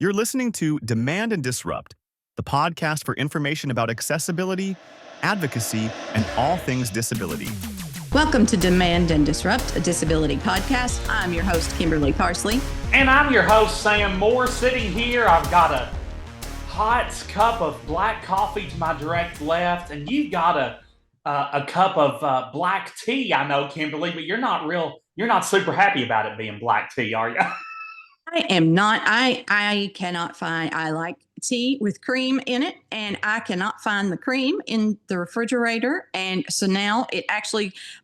You're listening to Demand and Disrupt, the podcast for information about accessibility, advocacy, and all things disability. Welcome to Demand and Disrupt, a disability podcast. I'm your host, Kimberly Parsley. And I'm your host, Sam Moore. Sitting here, I've got a hot cup of black coffee to my direct left, and you've got a cup of black tea. I know, Kimberly, but you're not super happy about it being black tea, are you? I am not. I cannot find, I like tea with cream in it, and I cannot find the cream in the refrigerator. And so now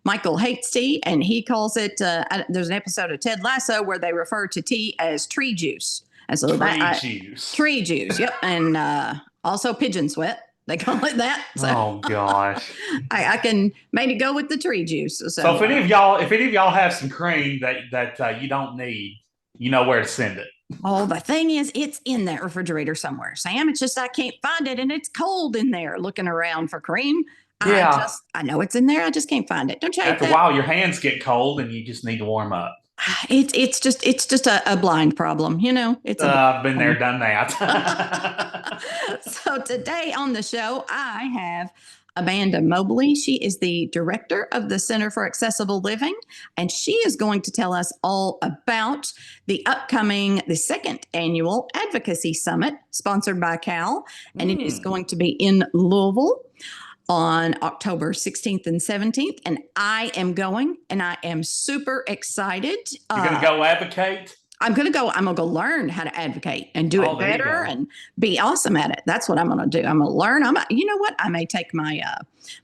Michael hates tea, and he calls it, there's an episode of Ted Lasso where they refer to tea as tree juice. And so tree juice. Yep. And also pigeon sweat. They call it that. So oh gosh. I can maybe go with the tree juice. So if any of y'all have some cream that you don't need, you know where to send it. Oh, the thing is, it's in that refrigerator somewhere, Sam. It's just I can't find it, and it's cold in there. Looking around for cream. Yeah. I know it's in there. I just can't find it. Don't you hate that? After a while, your hands get cold, and you just need to warm up. It's just a blind problem, you know. I've been there, done that. So today on the show, I have Amanda Mobley. She is the director of the Center for Accessible Living, and she is going to tell us all about the second annual Advocacy Summit sponsored by Cal, and it is going to be in Louisville on October 16th and 17th. And I am going, and I am super excited. You're going to go advocate? I'm going to go learn how to advocate and do it better and be awesome at it. That's what I'm going to do. I'm going to learn. You know what? I may take my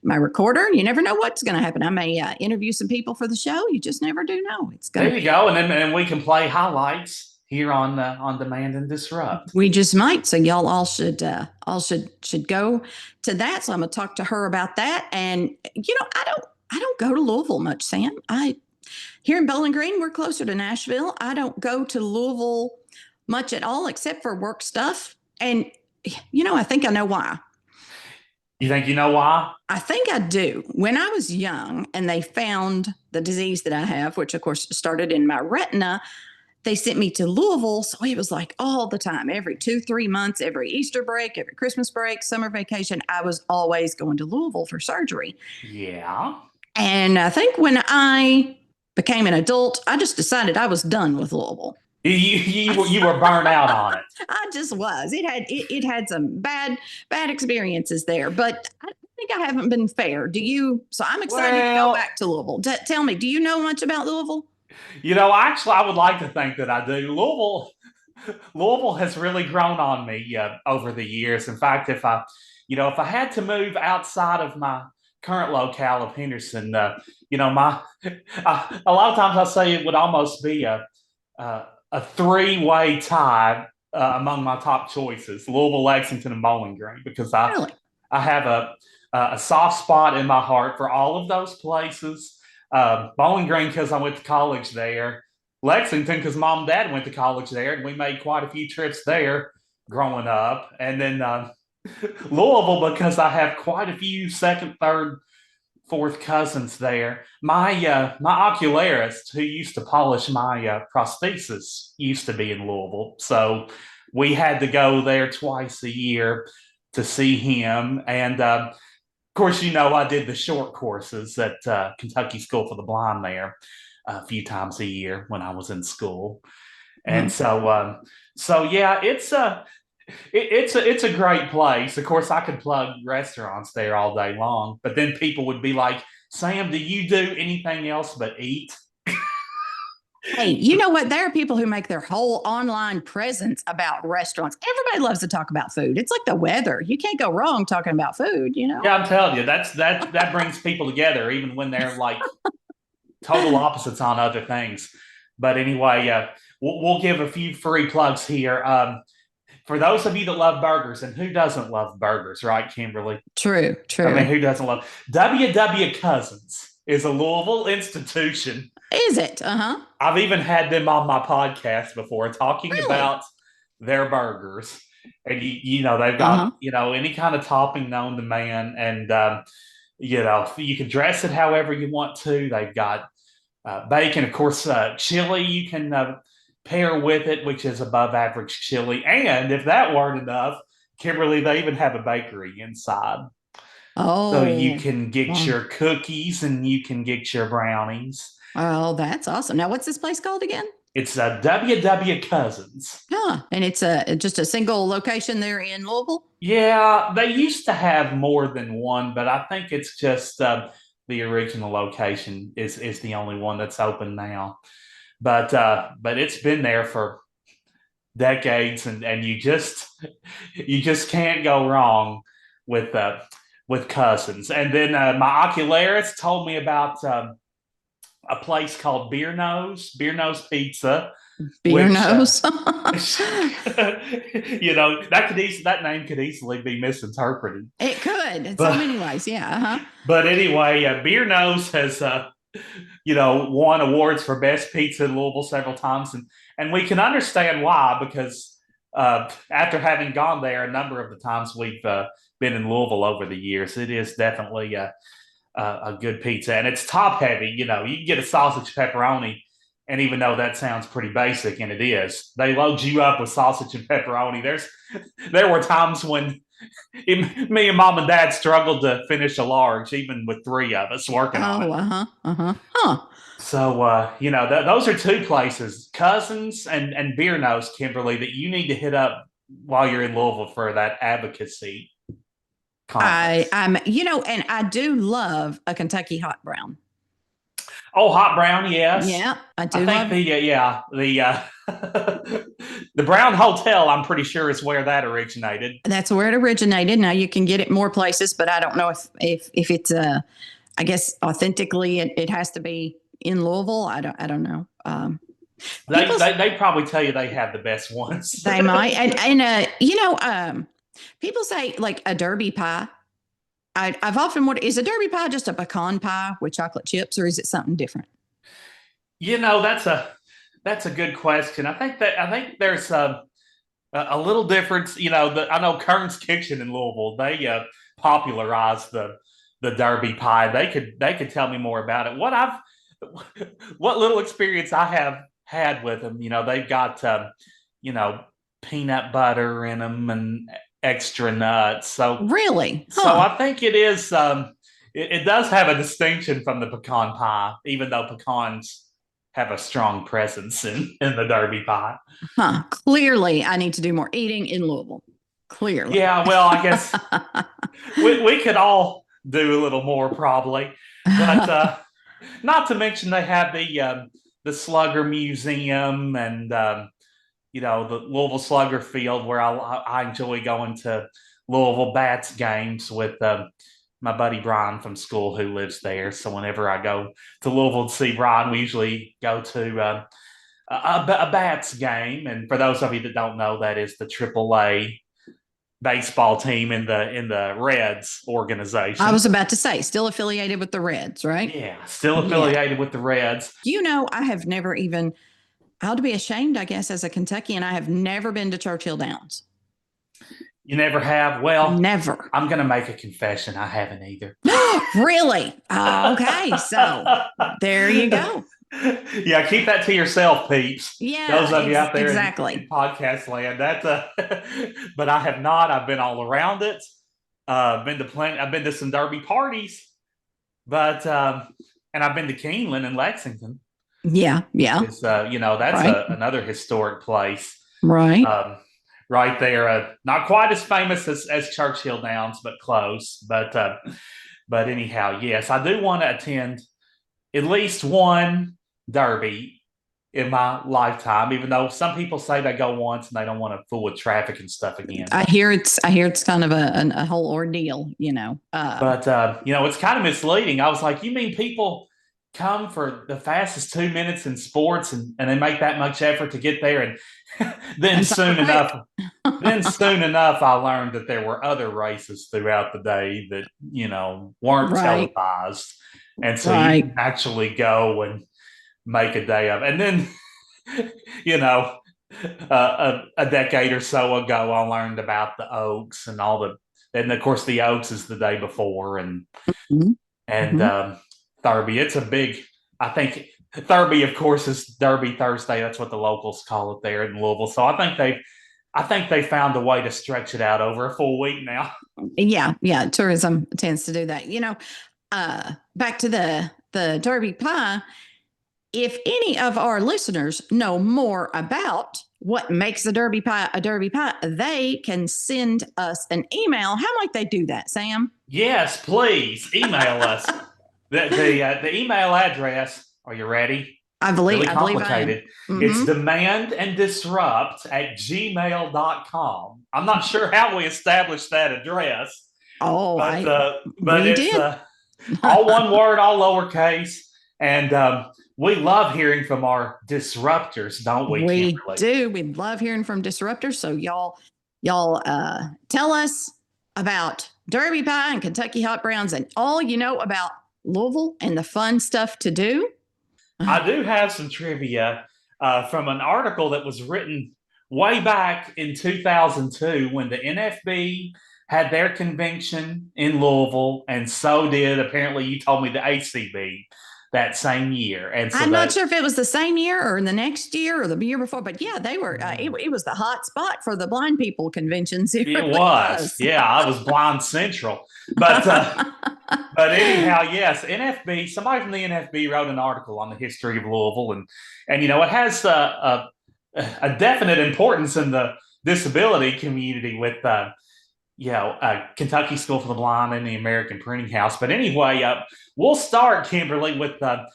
recorder. You never know what's going to happen. I may interview some people for the show. You just never do know. There you go. And then we can play highlights here on Demand and Disrupt. We just might. So y'all all should go to that. So I'm going to talk to her about that. And I don't go to Louisville much, Sam. Here in Bowling Green, we're closer to Nashville. I don't go to Louisville much at all, except for work stuff. And, I think I know why. You think you know why? I think I do. When I was young and they found the disease that I have, which, of course, started in my retina, they sent me to Louisville. So it was like all the time, every 2-3 months, every Easter break, every Christmas break, summer vacation. I was always going to Louisville for surgery. Yeah. And I think when I became an adult, I just decided I was done with Louisville. You were burned out on it. I just was. It had some bad experiences there, but I think I haven't been fair. Do you? So I'm excited to go back to Louisville. Tell me, do you know much about Louisville? Actually, I would like to think that I do. Louisville has really grown on me over the years. In fact, if I had to move outside of my current locale of Henderson, a lot of times I say it would almost be a three-way tie among my top choices: Louisville, Lexington, and Bowling Green, because I have a soft spot in my heart for all of those places. Bowling Green because I went to college there, Lexington because Mom and Dad went to college there, and we made quite a few trips there growing up, and then Louisville because I have quite a few second, third, fourth cousins there. My ocularist who used to polish my prosthesis used to be in Louisville, so we had to go there twice a year to see him. And of course, I did the short courses at Kentucky School for the Blind there a few times a year when I was in school. And so yeah, it's a great place. Of course, I could plug restaurants there all day long, but then people would be like, Sam, do you do anything else but eat? Hey, you know what? There are people who make their whole online presence about restaurants. Everybody loves to talk about food. It's like the weather. You can't go wrong talking about food, Yeah, I'm telling you, that brings people together, even when they're like total opposites on other things. But anyway, we'll give a few free plugs here. For those of you that love burgers, and who doesn't love burgers, right, Kimberly? True. I mean, who doesn't love W.W. Cousins is a Louisville institution. Is it? Uh-huh. I've even had them on my podcast before talking about their burgers. And, they've got, any kind of topping known to man. And, you can dress it however you want to. They've got bacon, of course, chili. You can pair with it, which is above average chili. And if that weren't enough, Kimberly, they even have a bakery inside. So you Oh, can get wow. your cookies and you can get your brownies. Oh, that's awesome. Now, what's this place called again? It's a WW Cousins. Huh. And it's just a single location there in Louisville? Yeah, they used to have more than one, but I think it's just the original location is the only one that's open now. But it's been there for decades, and you just can't go wrong with Cousins. And then my ocularist told me about a place called Beer Nose Pizza, Beer which nose. that name could easily be misinterpreted. It could in so But many ways. Yeah. Uh-huh. but anyway, Beer Nose has won awards for best pizza in Louisville several times, and we can understand why, because after having gone there a number of the times we've been in Louisville over the years, it is definitely a good pizza, and it's top heavy. You can get a sausage pepperoni, and even though that sounds pretty basic, and it is, they load you up with sausage and pepperoni. There were times when me and mom and dad struggled to finish a large, even with three of us working on it. Oh, uh-huh. Uh-huh. Huh. So, those are two places, Cousins and Beer Nose, Kimberly, that you need to hit up while you're in Louisville for that advocacy conference. And I do love a Kentucky hot brown. Oh, hot brown, yes. Yeah, I I do think love the Brown Hotel, I'm pretty sure, is where that originated. That's where it originated. Now you can get it more places, but I don't know if it's I guess authentically it has to be in Louisville. I don't know. They probably tell you they have the best ones. They might, people say like a derby pie. I've often wondered, is a derby pie just a pecan pie with chocolate chips, or is it something different? That's a good question. I think there's a little difference. I know Kern's Kitchen in Louisville, they popularized the Derby pie. They could tell me more about it. What little experience I have had with them. They've got peanut butter in them and extra nuts. So Really? so I think it is. It does have a distinction from the pecan pie, even though pecans have a strong presence in the Derby pie. Huh. Clearly, I need to do more eating in Louisville. Clearly. Yeah, well, I guess we could all do a little more probably, but not to mention they have the Slugger Museum and the Louisville Slugger Field, where I enjoy going to Louisville Bats games with my buddy Brian from school who lives there. So whenever I go to Louisville to see Brian, we usually go to a Bats game. And for those of you that don't know, that is the AAA baseball team in the Reds organization. I was about to say, still affiliated with the Reds, right? Yeah, still affiliated with the Reds. I have never even, I ought to be ashamed, I guess, as a Kentuckian, I have never been to Churchill Downs. You never have? Well, never. I'm going to make a confession. I haven't either. Really? Okay. So there you go. Yeah, keep that to yourself, peeps. Yeah, those of you out there exactly in podcast land. But I have not. I've been all around it. I've been to some Derby parties, but and I've been to Keeneland and Lexington. Yeah. That's right. Another historic place, right? Right there. Not quite as famous as Churchill Downs, but close. But anyhow, yes, I do want to attend at least one Derby in my lifetime, even though some people say they go once and they don't want to fool with traffic and stuff again. I hear it's kind of a whole ordeal, But it's kind of misleading. I was like, you mean people come for the fastest 2 minutes in sports and they make that much effort to get there, and then soon enough I learned that there were other races throughout the day that weren't televised, and so you can actually go and make a day of it. And then a decade or so ago I learned about the Oaks and and of course the Oaks is the day before, and Derby. It's a big, I think Thurby, of course, is Derby Thursday. That's what the locals call it there in Louisville. So I think they found a way to stretch it out over a full week now. Yeah, yeah. Tourism tends to do that. Back to the Derby pie. If any of our listeners know more about what makes a Derby pie, they can send us an email. How might they do that, Sam? Yes, please email us. The email address. Are you ready? I believe, really I complicated. am. It's demandanddisrupt@gmail.com. I'm not sure how we established that address. Oh, but it's did. all one word, all lowercase. And we love hearing from our disruptors, don't we? We Kimberly? do. We love hearing from disruptors. So y'all tell us about Derby pie and Kentucky hot browns and all you know about Louisville and the fun stuff to do. I do have some trivia from an article that was written way back in 2002 when the NFB had their convention in Louisville, and so did, apparently, you told me, the ACB that same year. And so I'm not sure if it was the same year or the next year or the year before, but yeah, they were. It was the hot spot for the blind people conventions. It really was. Yeah, I was Blind Central. But anyhow, yes, NFB. Somebody from the NFB wrote an article on the history of Louisville, and it has a definite importance in the disability community with Kentucky School for the Blind and the American Printing House. But anyway, we'll start, Kimberly, with the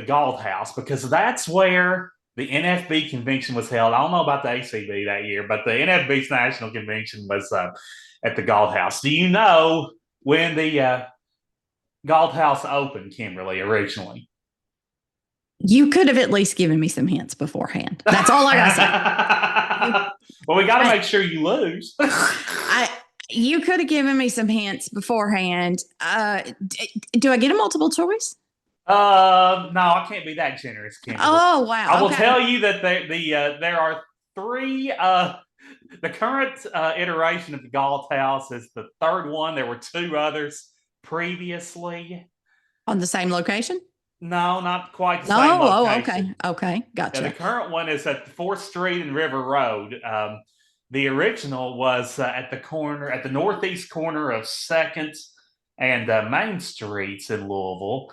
Galt House, because that's where the NFB convention was held. I don't know about the ACB that year, but the NFB's national convention was at the Galt House. Do you know when the Galt House opened, Kimberly, originally? You could have at least given me some hints beforehand. That's all I gotta say. Well, we got to make sure you lose. You could have given me some hints beforehand. Do I get a multiple choice? No, I can't be that generous, Kimberly. Oh, wow. I will tell you that there are three. The current iteration of the Galt House is the third one. There were two others previously. On the same location? No, not quite the same location. Okay, gotcha. The current one is at 4th Street and River Road. The original was at the northeast corner of 2nd and Main Streets in Louisville.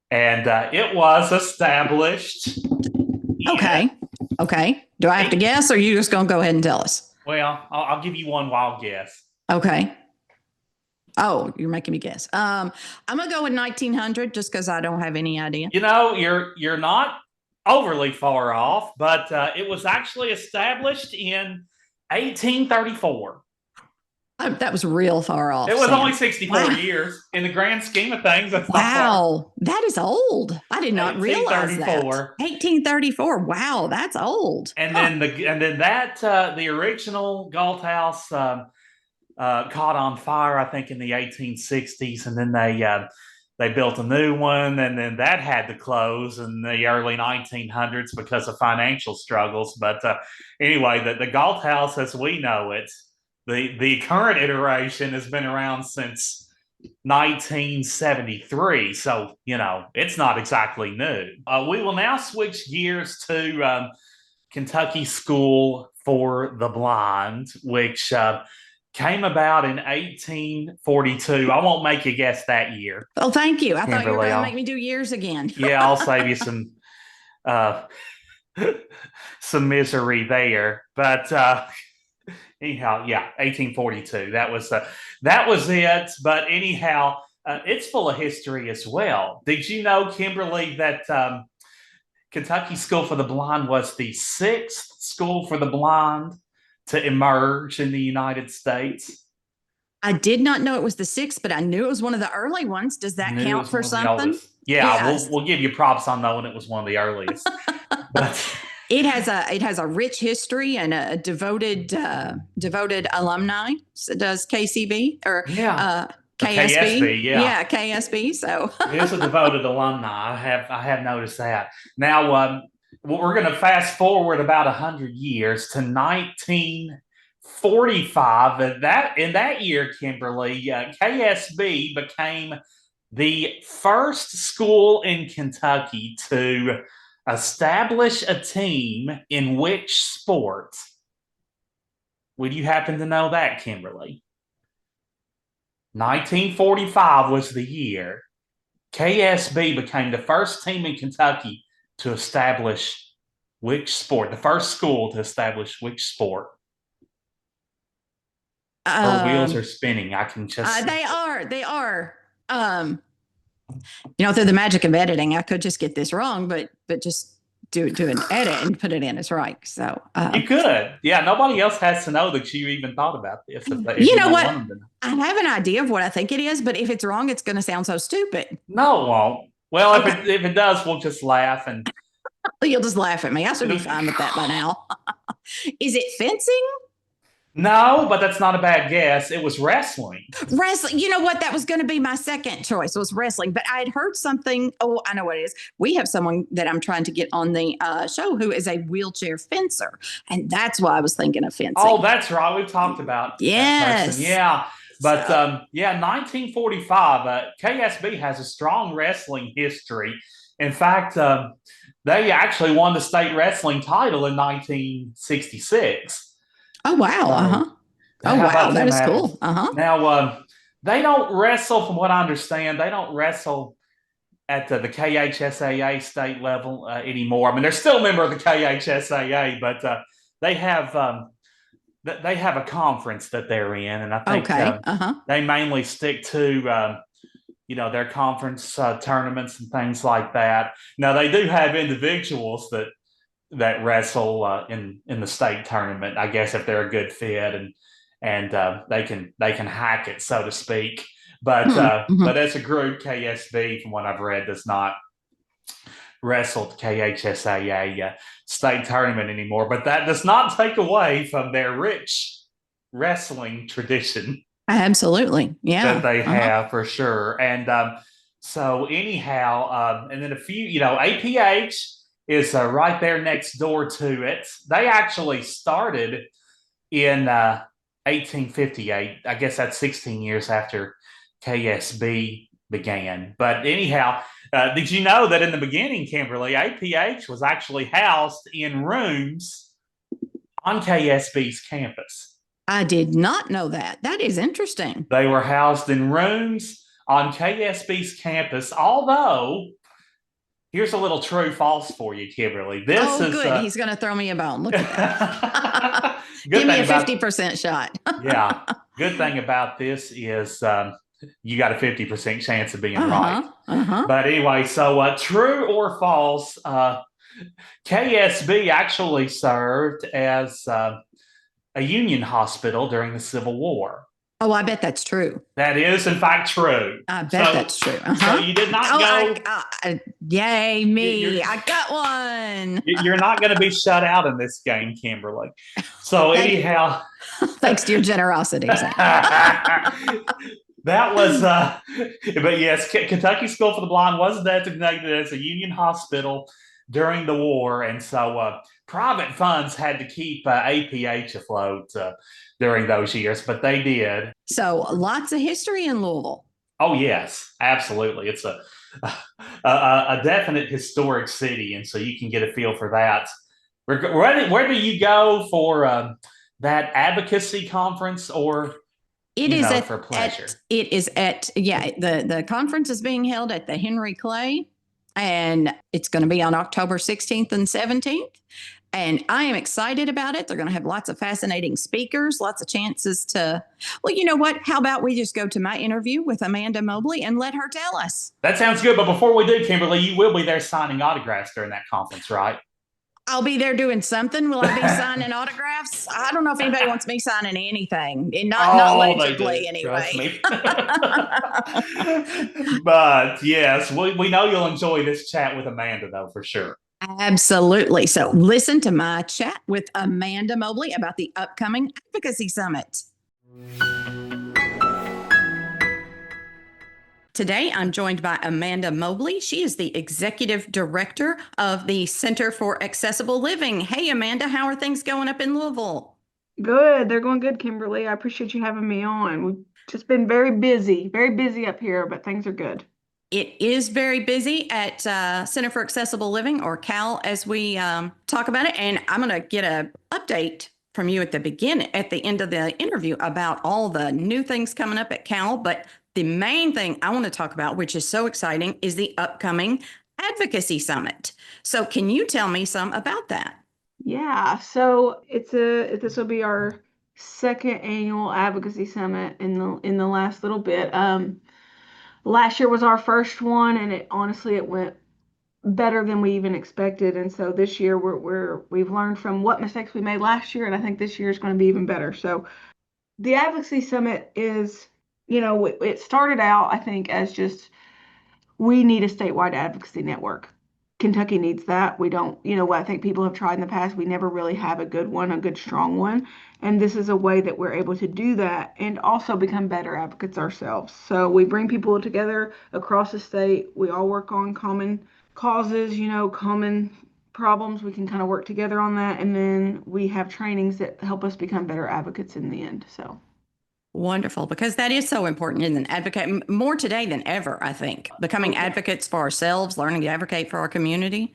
And it was established. Okay. Do I have to guess, or are you just going to go ahead and tell us? Well, I'll give you one wild guess. Okay. Oh, you're making me guess. I'm going to go with 1900 just because I don't have any idea. You're not overly far off, but it was actually established in 1834. That was real far off. It was only 64 years in the grand scheme of things. Wow, that is old. I did not realize that. 1834. Wow, that's old. And then the original Galt House caught on fire, I think, in the 1860s, and then they built a new one, and then that had to close in the early 1900s because of financial struggles. But anyway, the Galt House, as we know it, the current iteration has been around since 1973. So, it's not exactly new. We will now switch gears to Kentucky School for the Blind, which came about in 1842. I won't make you guess that year. Oh, thank you. I thought you were going to make me do years again. Yeah, I'll save you some misery there. But anyhow, 1842. That was it. But anyhow, it's full of history as well. Did you know, Kimberly, that Kentucky School for the Blind was the 6th school for the blind to emerge in the United States? I did not know it was the 6th, but I knew it was one of the early ones. Does that count for something? Yeah, yes. We'll give you props on knowing it was one of the earliest. But it has a rich history and a devoted alumni. So does KCB or KSB? KSB, yeah, KSB. So it is a devoted alumni. I have noticed that. Now, we're going to fast forward about 100 years to 1945. In that year, Kimberly, KSB became the first school in Kentucky to establish a team in which sport? Would you happen to know that, Kimberly? 1945 was the year. KSB became the first team in Kentucky to establish which sport? The first school to establish which sport? Her wheels are spinning. I can just. They are. Through the magic of editing, I could just get this wrong, but just do an edit and put it in as right. So you could. Yeah, nobody else has to know that you even thought about this. You know what? I have an idea of what I think it is, but if it's wrong, it's going to sound so stupid. No, it won't. Well, okay. if it does, we'll just laugh and you'll just laugh at me. I should be fine with that by now. Is it fencing? No, but that's not a bad guess. It was wrestling. Wrestling. You know what? That was going to be my second choice. Was wrestling, but I had heard something. Oh, I know what it is. We have someone that I'm trying to get on the show who is a wheelchair fencer, and that's why I was thinking of fencing. Oh, that's right. We've talked about yes, that person. Yeah. But 1945, KSB has a strong wrestling history. In fact, they actually won the state wrestling title in 1966. Oh, wow. Oh, wow. That is cool. Now, they don't wrestle, from what I understand, they don't wrestle at the KHSAA state level anymore. I mean, they're still a member of the KHSAA, but they have a conference that they're in, and I think they mainly stick to their conference tournaments and things like that. Now, they do have individuals that wrestle in the state tournament, I guess, if they're a good fit and they can hack it, so to speak. But as a group, KSB, from what I've read, does not wrestle at the KHSAA state tournament anymore. But that does not take away from their rich wrestling tradition. Absolutely, yeah, that they have for sure. And so anyhow, and then a few, APH is right there next door to it. They actually started in 1858. I guess that's 16 years after KSB began. But anyhow, did you know that in the beginning, Kimberly, APH was actually housed in rooms on KSB's campus? I did not know that. That is interesting. They were housed in rooms on KSB's campus, although here's a little true-false for you, Kimberly. This is good. He's going to throw me a bone. Look at that. Give me a 50% shot. Yeah. Good thing about this is you got a 50% chance of being right. But anyway, so true or false, KSB actually served as a Union hospital during the Civil War. Oh, I bet that's true. That is, in fact, true. I bet that's true. So you did not go. Yay, me. I got one. You're not going to be shut out in this game, Kimberly. So anyhow. Thanks to your generosity. That was, but yes, Kentucky School for the Blind was designated as a Union hospital during the war. And so private funds had to keep APH afloat during those years, but they did. So lots of history in Louisville. Oh, yes, absolutely. It's a definite historic city, and so you can get a feel for that. Where do you go for that advocacy conference, or it is for pleasure? The conference is being held at the Henry Clay, and it's going to be on October 16th and 17th. And I am excited about it. They're going to have lots of fascinating speakers, lots of chances to, well, you know what? How about we just go to my interview with Amanda Mobley and let her tell us? That sounds good. But before we do, Kimberly, you will be there signing autographs during that conference, right? I'll be there doing something. Will I be signing autographs? I don't know if anybody wants me signing anything. Not legibly, anyway. But yes, we know you'll enjoy this chat with Amanda, though, for sure. Absolutely. So listen to my chat with Amanda Mobley about the upcoming Advocacy Summit. Today, I'm joined by Amanda Mobley. She is the Executive Director of the Center for Accessible Living. Hey, Amanda, how are things going up in Louisville? Good. They're going good, Kimberly. I appreciate you having me on. We've just been very busy up here, but things are good. It is very busy at Center for Accessible Living, or CAL, as we talk about it. And I'm going to get an update from you at the end of the interview about all the new things coming up at CAL. But the main thing I want to talk about, which is so exciting, is the upcoming Advocacy Summit. So can you tell me some about that? Yeah, so this will be our second annual advocacy summit in the last little bit. Last year was our first one, and it went better than we even expected. And so this year we've learned from what mistakes we made last year, and I think this year is going to be even better. So the advocacy summit is, it started out, I think, as just we need a statewide advocacy network. Kentucky needs that. We don't, what I think people have tried in the past, we never really have a good one, a good strong one. And this is a way that we're able to do that and also become better advocates ourselves. So we bring people together across the state. We all work on common causes, common problems. We can kind of work together on that. And then we have trainings that help us become better advocates in the end. So. Wonderful, because that is so important in an advocate, more today than ever, I think. Becoming advocates for ourselves, learning to advocate for our community.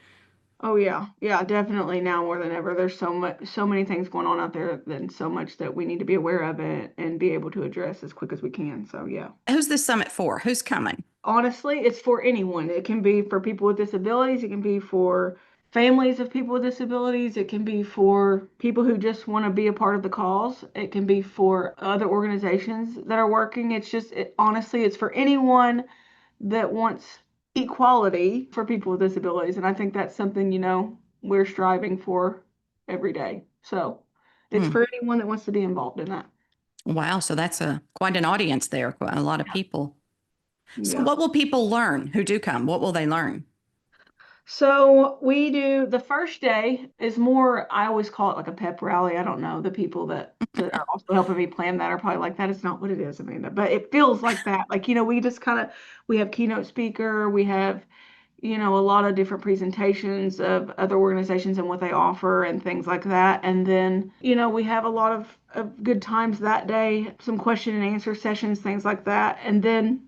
Oh yeah, yeah, definitely now more than ever. There's so many things going on out there, and so much that we need to be aware of it and be able to address as quick as we can. So yeah. Who's this summit for? Who's coming? Honestly, it's for anyone. It can be for people with disabilities. It can be for families of people with disabilities. It can be for people who just want to be a part of the cause. It can be for other organizations that are working. Honestly, it's for anyone that wants equality for people with disabilities. And I think that's something, we're striving for every day. So it's for anyone that wants to be involved in that. Wow. So that's quite an audience there, quite a lot of people. So Yeah. what will people learn who do come? What will they learn? So we do the first day is more, I always call it like a pep rally. I don't know. The people that are also helping me plan that are probably like, that is not what it is, Amanda. But it feels like that. Like, we just we have keynote speaker, we have, a lot of different presentations of other organizations and what they offer and things like that. And then, we have a lot of good times that day, some question and answer sessions, things like that. And then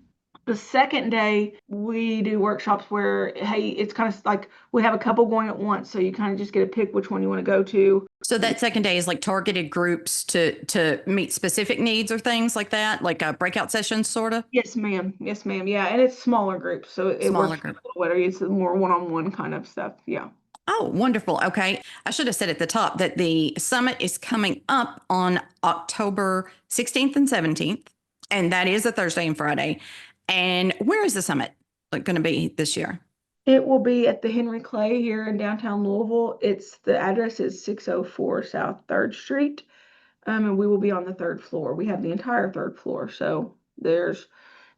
the second day, we do workshops where, hey, it's kind of like we have a couple going at once. So you kind of just get to pick which one you want to go to. So that second day is like targeted groups to meet specific needs or things like that, like breakout sessions, sort of? Yes, ma'am. Yes, ma'am. Yeah. And it's smaller groups. So it Smaller works group. a little better. It's more one-on-one kind of stuff. Yeah. Oh, wonderful. Okay. I should have said at the top that the summit is coming up on October 16th and 17th, and that is a Thursday and Friday. And where is the summit going to be this year? It will be at the Henry Clay here in downtown Louisville. The address is 604 South 3rd Street. And we will be on the 3rd floor. We have the entire 3rd floor. So there's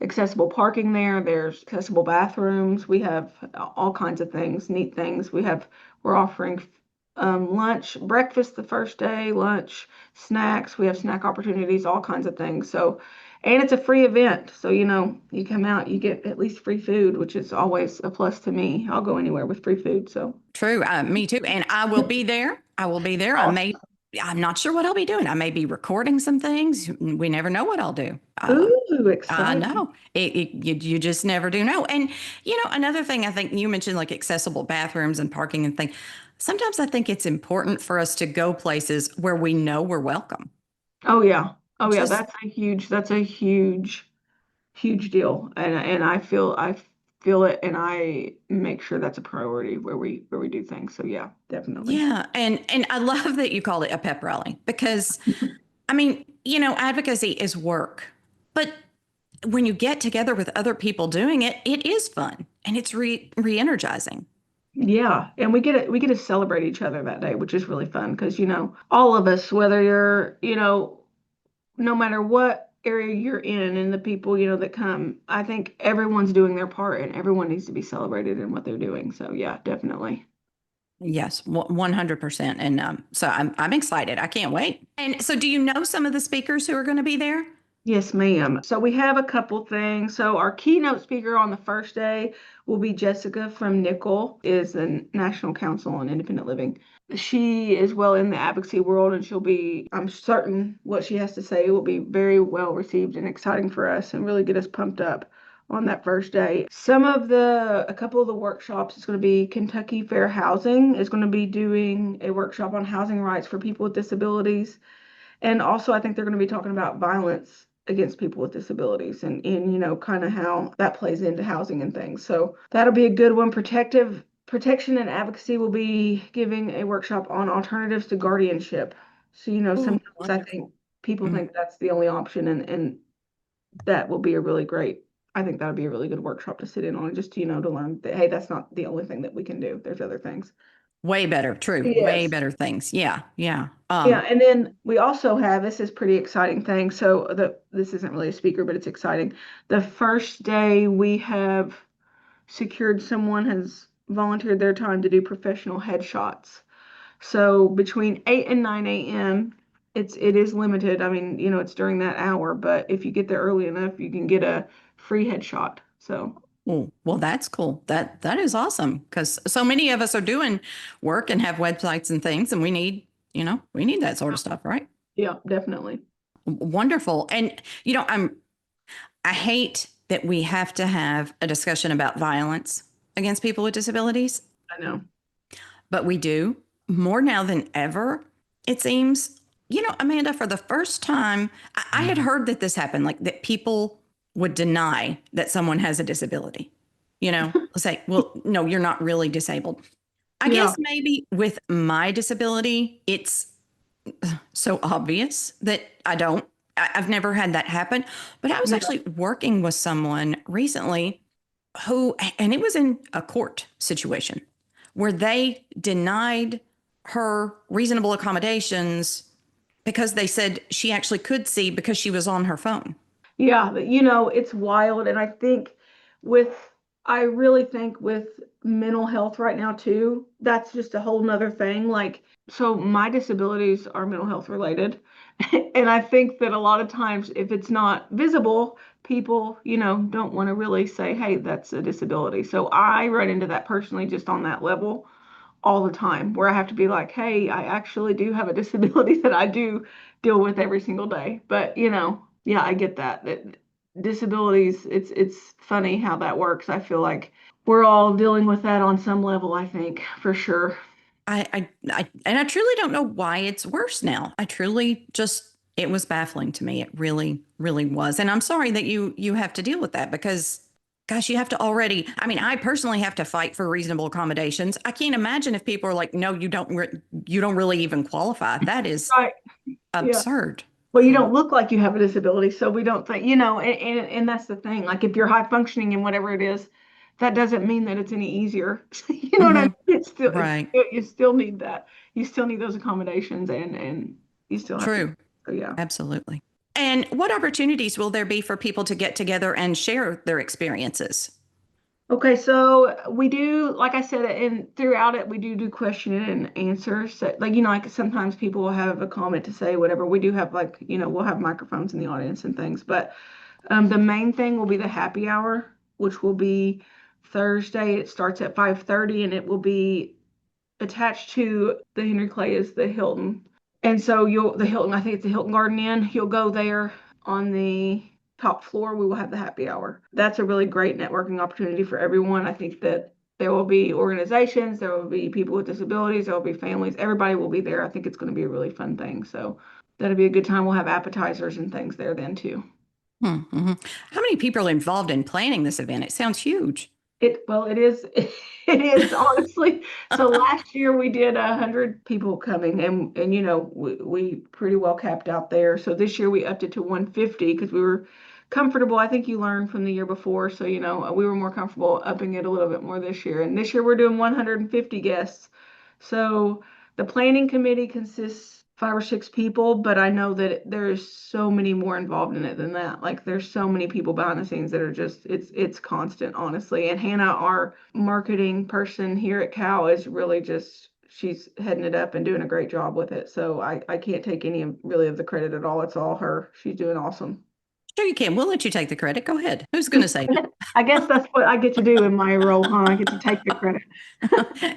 accessible parking there. There's accessible bathrooms. We have all kinds of things, neat things. We're offering lunch, breakfast the first day, lunch, snacks. We have snack opportunities, all kinds of things. So, and it's a free event. So, you come out, you get at least free food, which is always a plus to me. I'll go anywhere with free food. So true. Me too. And I will be there. Awesome. I'm not sure what I'll be doing. I may be recording some things. We never know what I'll do. Ooh, I exciting. know you just never do know. And, another thing I think you mentioned, like accessible bathrooms and parking and things. Sometimes I think it's important for us to go places where we know we're welcome. Oh yeah. Oh yeah. That's a huge deal. And I feel it, and I make sure that's a priority where we do things. So yeah, definitely. Yeah. And I love that you call it a pep rally because I mean, advocacy is work, but when you get together with other people doing it, it is fun and it's re-energizing. Yeah, and we get to celebrate each other that day, which is really fun because all of us, whether you're no matter what area you're in, and the people that come, I think everyone's doing their part, and everyone needs to be celebrated in what they're doing. So yeah, definitely. Yes, 100%. And so I'm excited. I can't wait. And so do you know some of the speakers who are going to be there? Yes, ma'am. So we have a couple things. So our keynote speaker on the first day will be Jessica from Nickel, is the National Council on Independent Living. She is well in the advocacy world, and I'm certain what she has to say will be very well received and exciting for us and really get us pumped up on that first day. A couple of the workshops is going to be Kentucky Fair Housing is going to be doing a workshop on housing rights for people with disabilities. And also I think they're going to be talking about violence against people with disabilities and kind of how that plays into housing and things. So that'll be a good one. Protection and Advocacy will be giving a workshop on alternatives to guardianship. So, sometimes I think people think that's the only option, and that will be I think that'll be a really good workshop to sit in on, just, to learn that, hey, that's not the only thing that we can do. There's other things. Way better. True. Yes. Way better things. Yeah. Yeah. Yeah. And then we also have, this is pretty exciting thing. So this isn't really a speaker, but it's exciting. The first day we have secured, someone has volunteered their time to do professional headshots. So between 8 and 9 a.m., it is limited. I mean, it's during that hour, but if you get there early enough, you can get a free headshot. So, oh, well, that's cool. That is awesome, because so many of us are doing work and have websites and things, and we need that sort of stuff, right? Yeah, definitely. Wonderful. And I hate that we have to have a discussion about violence against people with disabilities. I know. But we do, more now than ever, it seems. Amanda, for the first time, I had heard that this happened, like that people would deny that someone has a disability. Say, well, no, you're not really disabled. I guess maybe with my disability, it's so obvious that I've never had that happen. But I was actually working with someone recently and it was in a court situation where they denied her reasonable accommodations because they said she actually could see because she was on her phone. Yeah, it's wild. And I really think with mental health right now too, that's just a whole nother thing. Like, so my disabilities are mental health related. And I think that a lot of times if it's not visible, people, don't want to really say, hey, that's a disability. So I run into that personally, just on that level all the time, where I have to be like, hey, I actually do have a disability that I do deal with every single day. But, yeah, I get that disabilities, it's funny how that works. I feel like we're all dealing with that on some level, I think, for sure. I truly don't know why it's worse now. It was baffling to me. It really, really was. And I'm sorry that you have to deal with that, because gosh, you have to I personally have to fight for reasonable accommodations. I can't imagine if people are like, no, you don't really even qualify. That is right. Absurd. Yeah. Well, you don't look like you have a disability, so we don't think, and that's the thing. Like, if you're high functioning in whatever it is, that doesn't mean that it's any easier. You know what I mean? It's still, right. You still need that. You still need those accommodations, and you still have True. So, yeah. Absolutely. And what opportunities will there be for people to get together and share their experiences? Okay, so we do, like I said, and throughout it, we do question and answers. So, like sometimes people will have a comment to say, whatever. We do have we'll have microphones in the audience and things. But the main thing will be the happy hour, which will be Thursday. It starts at 5:30, and it will be attached to the Henry Clay is the Hilton. And so the Hilton, I think it's the Hilton Garden Inn. You'll go there on the top floor. We will have the happy hour. That's a really great networking opportunity for everyone. I think that there will be organizations, there will be people with disabilities, there will be families. Everybody will be there. I think it's going to be a really fun thing. So that'll be a good time. We'll have appetizers and things there then too. Mm-hmm. How many people are involved in planning this event? It sounds huge. It is. It is, honestly. So last year we did 100 people coming, and we pretty well capped out there. So this year we upped it to 150 because we were comfortable. I think you learned from the year before, so we were more comfortable upping it a little bit more this year. And this year we're doing 150 guests. So the planning committee consists 5 or 6 people, but I know that there's so many more involved in it than that. Like, there's so many people behind the scenes that are just, it's constant, honestly. And Hannah, our marketing person here at Cal, is really just, she's heading it up and doing a great job with it. So I can't take any really of the credit at all. It's all her. She's doing awesome. Sure you can. We'll let you take the credit. Go ahead. Who's going to say no? I guess that's what I get to do in my role, huh? I get to take the credit.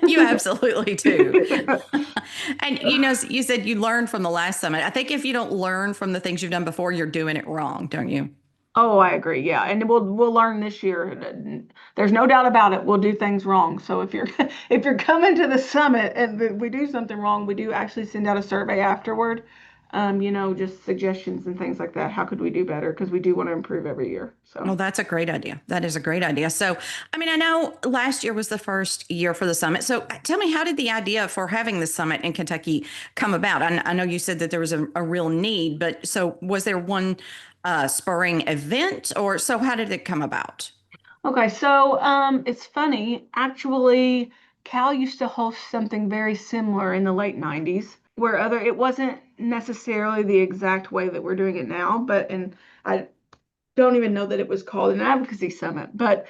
You absolutely do. And you said you learned from the last summit. I think if you don't learn from the things you've done before, you're doing it wrong, don't you? Oh, I agree. Yeah, and we'll learn this year. There's no doubt about it. We'll do things wrong. So if you're if you're coming to the summit and we do something wrong, we do actually send out a survey afterward. Just suggestions and things like that. How could we do better? Because we do want to improve every year. Well, So. that's a great idea. That is a great idea. So, I mean, I know last year was the first year for the summit. So, tell me, how did the idea for having the summit in Kentucky come about? I know you said that there was a real need, but so was there one spurring event, or so how did it come about? Okay, so it's funny. Actually, Cal used to host something very similar in the late 90s, where it wasn't necessarily the exact way that we're doing it now, and I don't even know that it was called an advocacy summit, but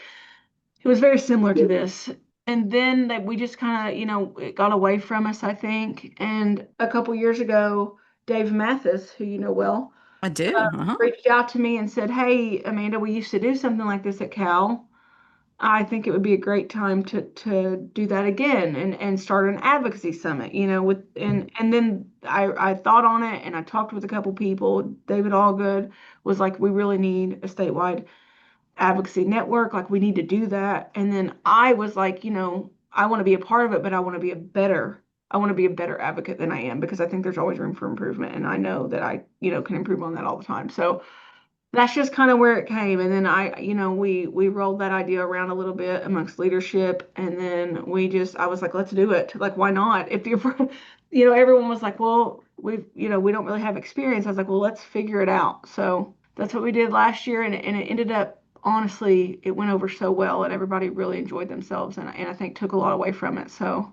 it was very similar to this. And then that we just kind of, it got away from us, I think. And a couple years ago, Dave Mathis, who you know well, I do. reached out to me and said, "Hey, Amanda, we used to do something like this at Cal. I think it would be a great time to do that again and start an advocacy summit, with and then I thought on it and I talked with a couple people. David Allgood was like, we really need a statewide advocacy network, like we need to do that. And then I was like, I want to be a part of it, but I want to be a better advocate than I am because I think there's always room for improvement. And I know that I, can improve on that all the time. So that's just kind of where it came. And then we rolled that idea around a little bit amongst leadership. And then I was like, let's do it. Like, why not? If you're, everyone was like, well, we don't really have experience. I was like, well, let's figure it out. So that's what we did last year. And it ended up, honestly, it went over so well and everybody really enjoyed themselves. And I think took a lot away from it. So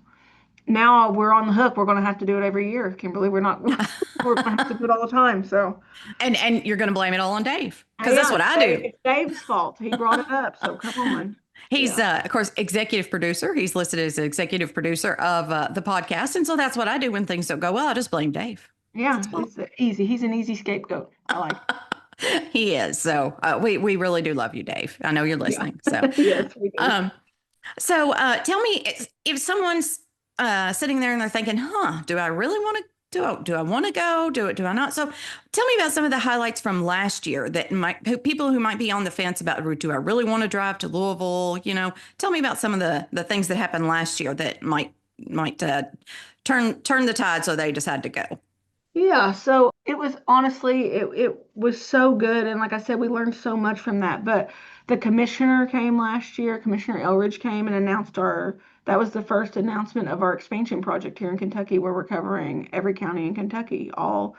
now we're on the hook. We're going to have to do it every year, Kimberly. We're not, we're going to have to do it all the time. So. And you're going to blame it all on Dave because that's Yeah, what I do. It's Dave's fault. He brought it up, so come on. He's, Yeah. of course, executive producer. He's listed as executive producer of the podcast. And so that's what I do when things don't go well. I just blame Dave. Yeah, it's easy. He's an easy scapegoat. I like it. He is. So we really do love you, Dave. I know you're listening. Yeah. So, Yes, we do. tell me if someone's sitting there and they're thinking, do I really want to do I want to go? Do I not? So tell me about some of the highlights from last year that people who might be on the fence about, do I really want to drive to Louisville? Tell me about some of the things that happened last year that might turn the tide so they decide to go. Yeah, so it was honestly, it was so good. And like I said, we learned so much from that. But the commissioner came last year, Commissioner Elridge came and that was the first announcement of our expansion project here in Kentucky, where we're covering every county in Kentucky. All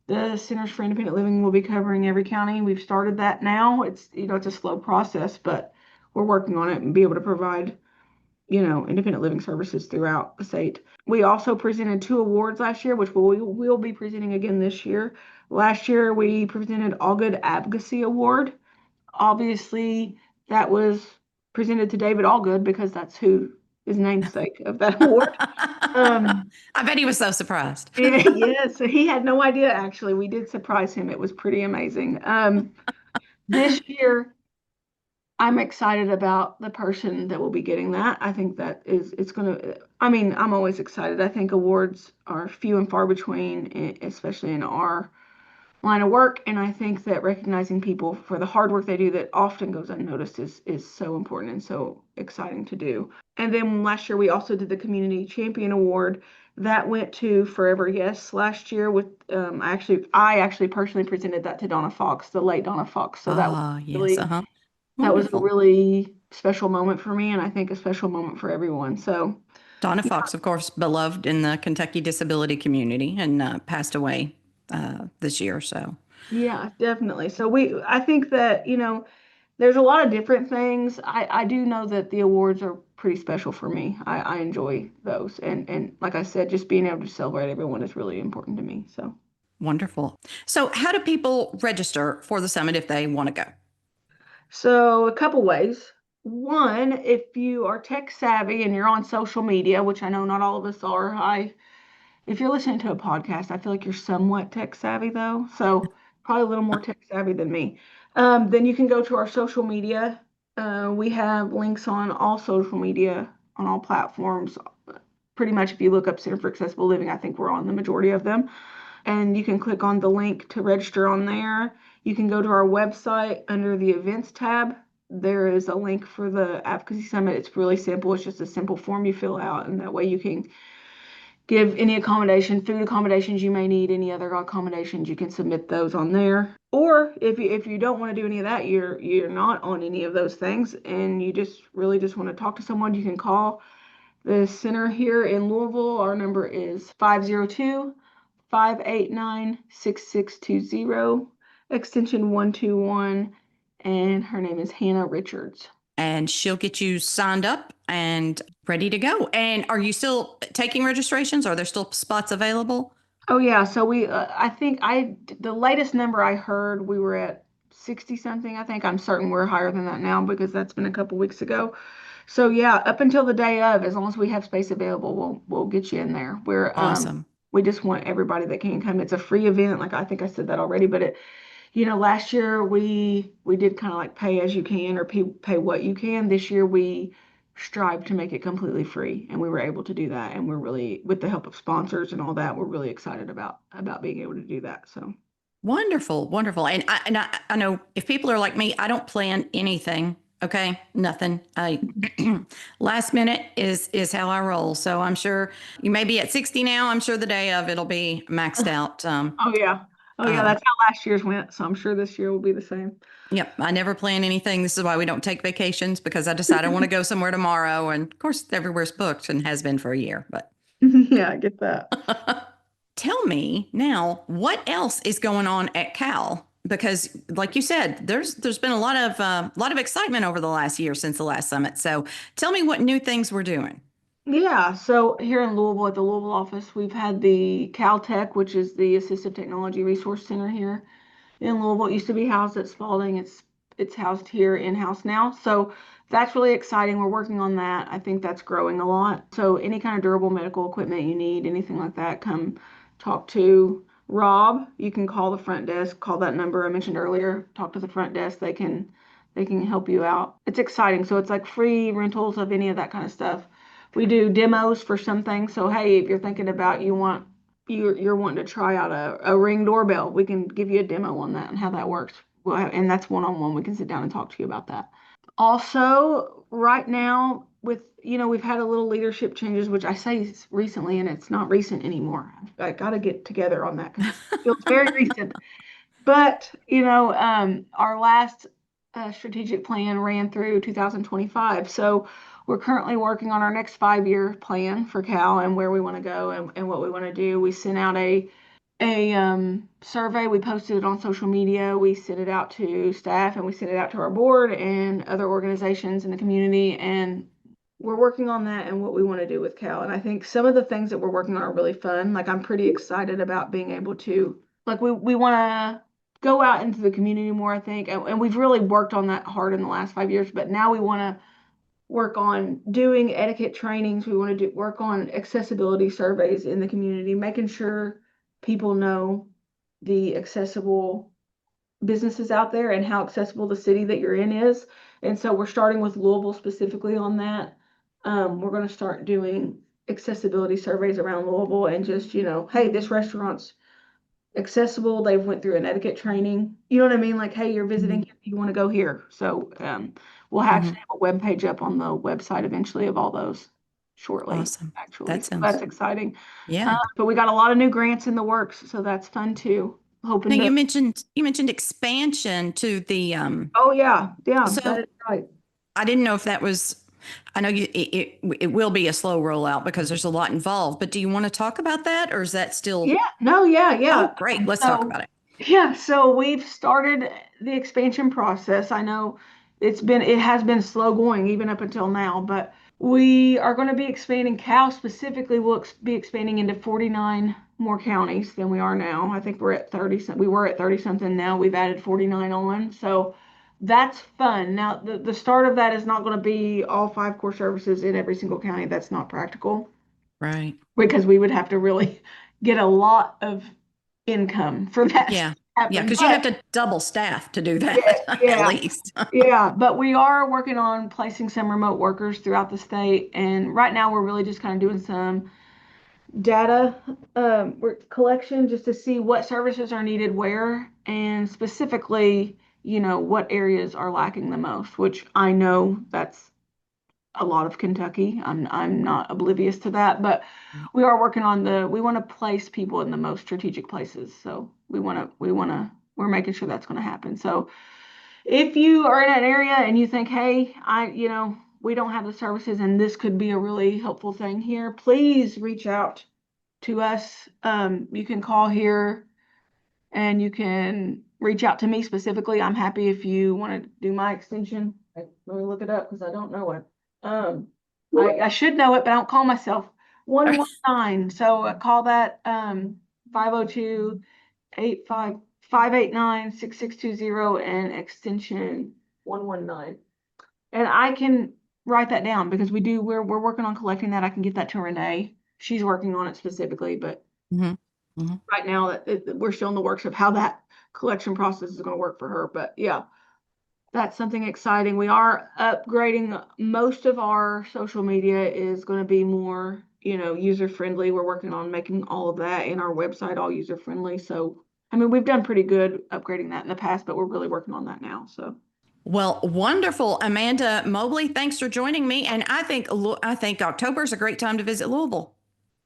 the Centers for Independent Living will be covering every county. We've started that now. It's a slow process, but we're working on it and be able to provide, independent living services throughout the state. We also presented 2 awards last year, which we'll be presenting again this year. Last year we presented Allgood Advocacy Award. Obviously, that was presented to David Allgood because that's who is namesake of that award. I bet he was so surprised. Yes, he had no idea, actually. We did surprise him. It was pretty amazing. This year, I'm excited about the person that will be getting that. I think I'm always excited. I think awards are few and far between, especially in our line of work. And I think that recognizing people for the hard work they do that often goes unnoticed is so important and so exciting to do. And then last year we also did the Community Champion Award. That went to Forever Yes last year with I actually personally presented that to Donna Fox, the late Donna Fox. So that was really that was a really special moment for me, and I think a special moment for everyone. So Donna Fox, of course, beloved in the Kentucky disability community, and passed away this year. So yeah, definitely. So I think that there's a lot of different things. I do know that the awards are pretty special for me. I enjoy those, and like I said, just being able to celebrate everyone is really important to me. So wonderful. So how do people register for the summit if they want to go? So a couple ways. One, if you are tech savvy and you're on social media, which I know not all of us are. If you're listening to a podcast, I feel like you're somewhat tech savvy though. So probably a little more tech savvy than me. Then you can go to our social media. We have links on all social media, on all platforms. Pretty much if you look up Center for Accessible Living, I think we're on the majority of them. and you can click on the link to register on there. You can go to our website under the events tab. There is a link for the Advocacy Summit. It's really simple. It's just a simple form you fill out, and that way you can give any accommodation, food accommodations you may need, any other accommodations, you can submit those on there. Or if you don't want to do any of that, you're not on any of those things, and you just really just want to talk to someone, you can call the center here in Louisville. Our number is 502-589-6620, extension 121, and her name is Hannah Richards. And she'll get you signed up and ready to go. And are you still taking registrations? Are there still spots available? Oh yeah. So I think the latest number I heard, we were at 60 something. I think I'm certain we're higher than that now because that's been a couple weeks ago. So yeah, up until the day of, as long as we have space available, we'll get you in there. We're awesome. We just want everybody that can come. It's a free event. Like I think I said that already, but last year we did kind of like pay as you can or pay what you can. This year we strive to make it completely free, and we were able to do that. And we're really, with the help of sponsors and all that, we're really excited about being able to do that. So wonderful, wonderful. And I know if people are like me, I don't plan anything. Okay, nothing. Last minute is how I roll. So I'm sure you may be at 60 now. I'm sure the day of it'll be maxed out. Oh yeah. That's how last year's went. So I'm sure this year will be the same. Yep. I never plan anything. This is why we don't take vacations, because I decide I want to go somewhere tomorrow. And of course, everywhere's booked and has been for a year. But yeah, I get that. Tell me now, what else is going on at Cal? Because like you said, there's been a lot of excitement over the last year since the last summit. So tell me what new things we're doing. Yeah, so here in Louisville, at the Louisville office, we've had the CalTech, which is the Assistive Technology Resource Center here in Louisville. It used to be housed at Spalding. It's housed here in-house now. So that's really exciting. We're working on that. I think that's growing a lot. So any kind of durable medical equipment you need, anything like that, come talk to Rob. You can call the front desk, call that number I mentioned earlier, talk to the front desk. They can help you out. It's exciting. So it's like free rentals of any of that kind of stuff. We do demos for some things. So, hey, if you're thinking about you're wanting to try out a Ring doorbell, we can give you a demo on that and how that works. And that's one-on-one. We can sit down and talk to you about that. Also, right now, we've had a little leadership changes, which I say recently, and it's not recent anymore. I got to get together on that because it feels very recent. But, our last strategic plan ran through 2025. So we're currently working on our next 5-year plan for Cal and where we want to go and what we want to do. We sent out a survey. We posted it on social media. We sent it out to staff, and we sent it out to our board and other organizations in the community. And we're working on that and what we want to do with Cal. And I think some of the things that we're working on are really fun. Like I'm pretty excited about being able to, like we want to go out into the community more, I think. And we've really worked on that hard in the last 5 years, but now we want to work on doing etiquette trainings. We want to work on accessibility surveys in the community, making sure people know the accessible businesses out there and how accessible the city that you're in is. And so we're starting with Louisville specifically on that. We're going to start doing accessibility surveys around Louisville and just, hey, this restaurant's accessible. They've went through an etiquette training. You know what I mean? Like, hey, you're visiting here, you want to go here. So we'll actually have a web page up on the website eventually of all those shortly. Awesome. Actually, that's exciting. Yeah. But we got a lot of new grants in the works, so that's fun too. Now, you mentioned expansion to the Oh yeah, so that is right. I didn't know if that was. I know it will be a slow rollout because there's a lot involved. But do you want to talk about that, or is that still? Yeah. No. Yeah. Oh, great. Let's talk about it. Yeah. So we've started the expansion process. I know it has been slow going even up until now, but we are going to be expanding. Cal specifically will be expanding into 49 more counties than we are now. I think we're at 30. We were at 30 something. Now we've added 49 on. So that's fun. Now the start of that is not going to be all 5 core services in every single county. That's not practical. Right. Because we would have to really get a lot of income for that. Yeah. Yeah, because you have to double staff to do that, at least. Yeah, but we are working on placing some remote workers throughout the state. And right now we're really just kind of doing some data collection just to see what services are needed where, and specifically, what areas are lacking the most, which I know that's a lot of Kentucky. I'm not oblivious to that, but we are working on we want to place people in the most strategic places. So we're making sure that's going to happen. So if you are in an area and you think, hey, we don't have the services and this could be a really helpful thing here, please reach out to us. You can call here and you can reach out to me specifically. I'm happy if you want to do my extension. Let me look it up because I don't know it. I should know it, but I don't call myself 119. So call that 502-589-6620 and extension 119. And I can write that down because we're working on collecting that. I can get that to Renee. She's working on it specifically, but right now we're still in the works of how that collection process is going to work for her. But yeah, that's something exciting. We are upgrading. Most of our social media is going to be more, user friendly. We're working on making all of that and our website all user friendly. So, I mean, we've done pretty good upgrading that in the past, but we're really working on that now. So. Well, wonderful. Amanda Mobley, thanks for joining me. And I think October is a great time to visit Louisville.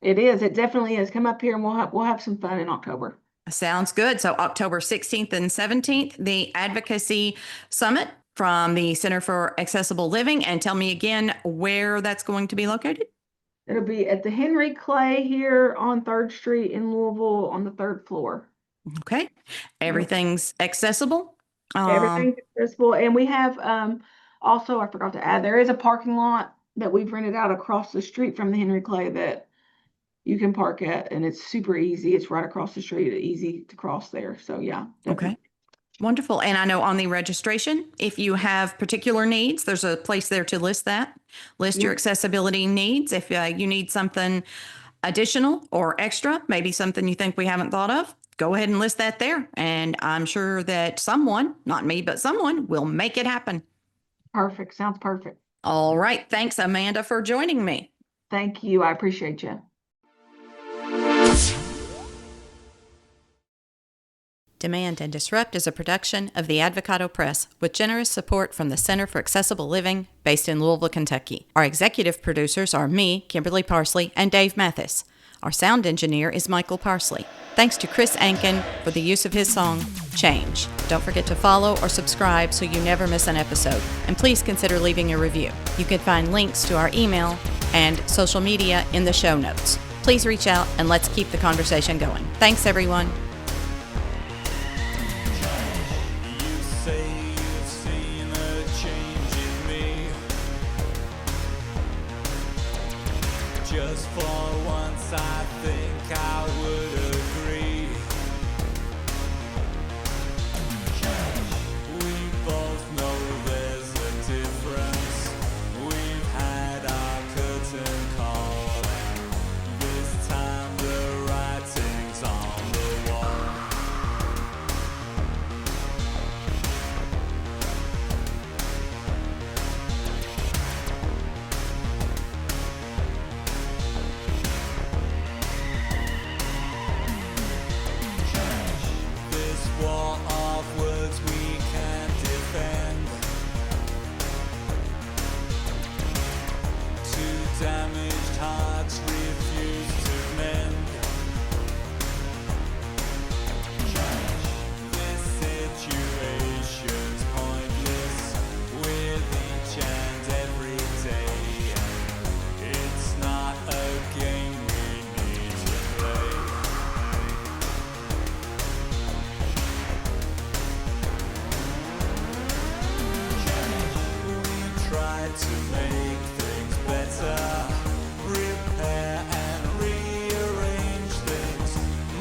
It is. It definitely is. Come up here and we'll have some fun in October. Sounds good. So October 16th and 17th, the Advocacy Summit from the Center for Accessible Living. And tell me again where that's going to be located. It'll be at the Henry Clay here on 3rd Street in Louisville on the 3rd floor. Okay. Everything's accessible. Everything's accessible. And we have also, I forgot to add, there is a parking lot that we've rented out across the street from the Henry Clay that you can park at, and it's super easy. It's right across the street, easy to cross there. So yeah. Definitely. Okay. Wonderful. And I know on the registration, if you have particular needs, there's a place there to list your accessibility needs. If you need something additional or extra, maybe something you think we haven't thought of, go ahead and list that there. And I'm sure that someone, not me, but someone will make it happen. Perfect. Sounds perfect. All right. Thanks, Amanda, for joining me. Thank you. I appreciate you. Demand and Disrupt is a production of the Avocado Press with generous support from the Center for Accessible Living based in Louisville, Kentucky. Our executive producers are me, Kimberly Parsley, and Dave Mathis. Our sound engineer is Michael Parsley. Thanks to Chris Ankin for the use of his song, Change. Don't forget to follow or subscribe so you never miss an episode. And please consider leaving a review. You can find links to our email and social media in the show notes. Please reach out and let's keep the conversation going. Thanks, everyone. Just for once I think I would agree. We both know there's a difference. We've had our curtain call, and this time the writing's on the wall. War of words we can't defend. Two damaged hearts refuse to mend. This situation's pointless with each and every day. It's not a game we need to play. Try to make things better, repair and rearrange things,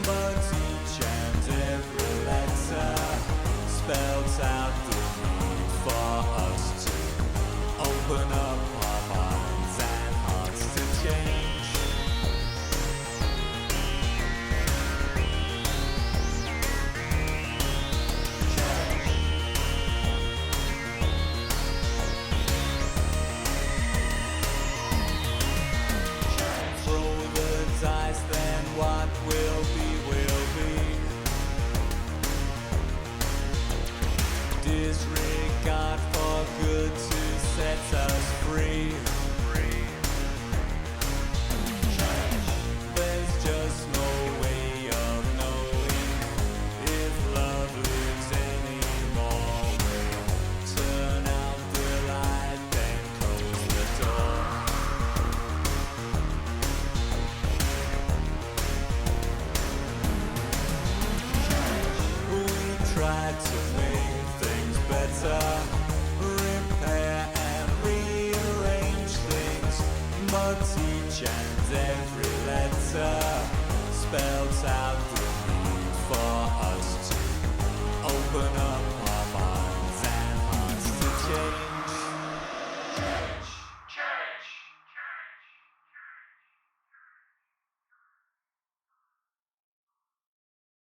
but each and every letter spells out the need for us to open up our minds and hearts to change. disregard for good to set us free. There's just no way of knowing if love lives anymore. Turn out the light, then close the door. We tried to make things better, repair and rearrange things, but each and every letter spells out the need for us to open up.